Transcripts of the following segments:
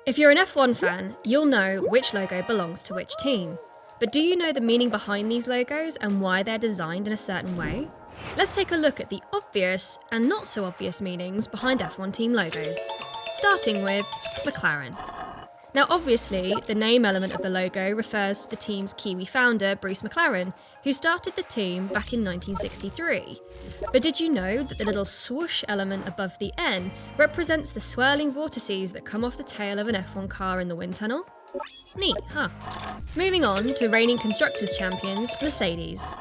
If you're an F1 fan, you'll know which logo belongs to which team. But do you know the meaning behind these logos and why they're designed in a certain way? Let's take a look at the obvious and not so obvious meanings behind F1 team logos, starting with McLaren. Now obviously, the name element of the logo refers to the team's Kiwi founder, Bruce McLaren, who started the team back in 1963. But did you know that the little swoosh element above the N represents the swirling vortices that come off the tail of an F1 car in the wind tunnel? Neat, huh? Moving on to reigning Constructors' Champions, Mercedes.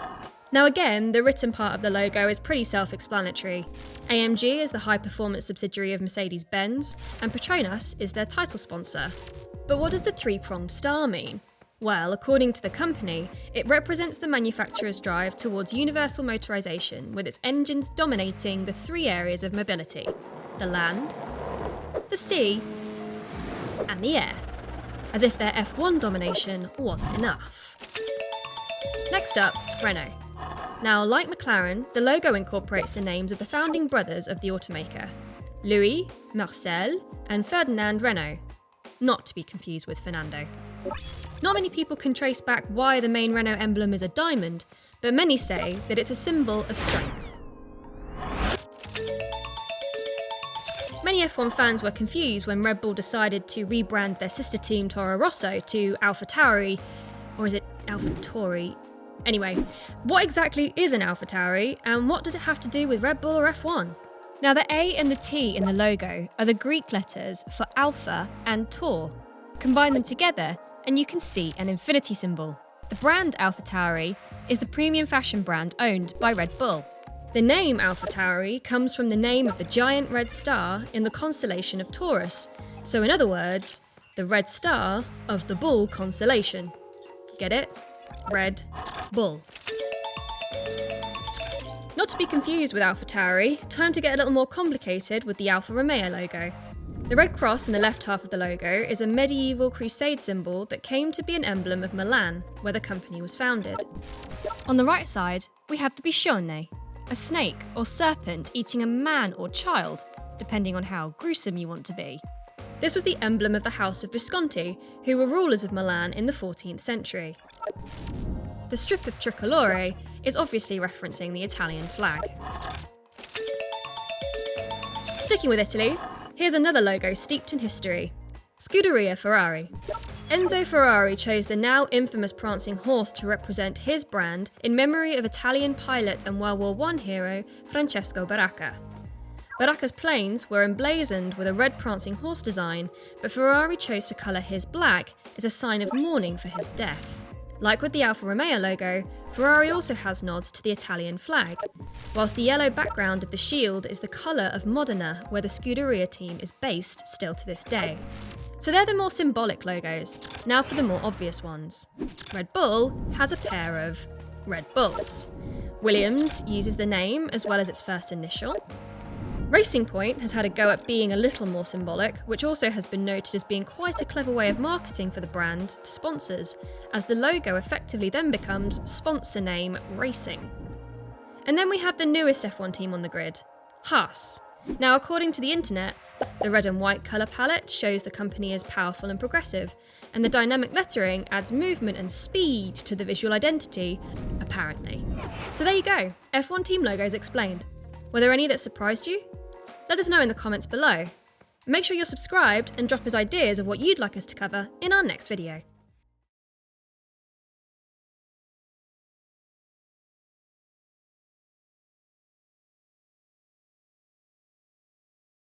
Now again, the written part of the logo is pretty self-explanatory. AMG is the high-performance subsidiary of Mercedes-Benz, and Petronas is their title sponsor. But what does the three-pronged star mean? Well, according to the company, it represents the manufacturer's drive towards universal motorization, with its engines dominating the three areas of mobility: the land, the sea, and the air. As if their F1 domination wasn't enough. Next up, Renault. Now, like McLaren, the logo incorporates the names of the founding brothers of the automaker, Louis, Marcel, and Ferdinand Renault, not to be confused with Fernando. Not many people can trace back why the main Renault emblem is a diamond, but many say that it's a symbol of strength. Many F1 fans were confused when Red Bull decided to rebrand their sister team Toro Rosso to AlphaTauri, or is it AlphaTauri? Anyway, what exactly is an AlphaTauri, and what does it have to do with Red Bull or F1? Now the A and the T in the logo are the Greek letters for Alpha and Taur. Combine them together and you can see an infinity symbol. The brand AlphaTauri is the premium fashion brand owned by Red Bull. The name AlphaTauri comes from the name of the giant red star in the constellation of Taurus, so in other words, the red star of the Bull constellation. Get it? Red Bull. Not to be confused with AlphaTauri, time to get a little more complicated with the Alfa Romeo logo. The red cross in the left half of the logo is a medieval crusade symbol that came to be an emblem of Milan, where the company was founded. On the right side, we have the Bichone, a snake or serpent eating a man or child, depending on how gruesome you want to be. This was the emblem of the House of Visconti, who were rulers of Milan in the 14th century. The strip of tricolore is obviously referencing the Italian flag. Sticking with Italy, here's another logo steeped in history: Scuderia Ferrari. Enzo Ferrari chose the now infamous prancing horse to represent his brand in memory of Italian pilot and World War I hero Francesco Baracca. Baracca's planes were emblazoned with a red prancing horse design, but Ferrari chose to colour his black as a sign of mourning for his death. Like with the Alfa Romeo logo, Ferrari also has nods to the Italian flag, whilst the yellow background of the shield is the colour of Modena, where the Scuderia team is based still to this day. So they're the more symbolic logos. Now for the more obvious ones. Red Bull has a pair of Red Bulls. Williams uses the name as well as its first initial. Racing Point has had a go at being a little more symbolic, which also has been noted as being quite a clever way of marketing for the brand to sponsors, as the logo effectively then becomes sponsor name Racing. And then we have the newest F1 team on the grid, Haas. Now according to the internet, the red and white colour palette shows the company as powerful and progressive, and the dynamic lettering adds movement and speed to the visual identity, apparently. So there you go, F1 team logos explained. Were there any that surprised you? Let us know in the comments below. Make sure you're subscribed and drop us ideas of what you'd like us to cover in our next video.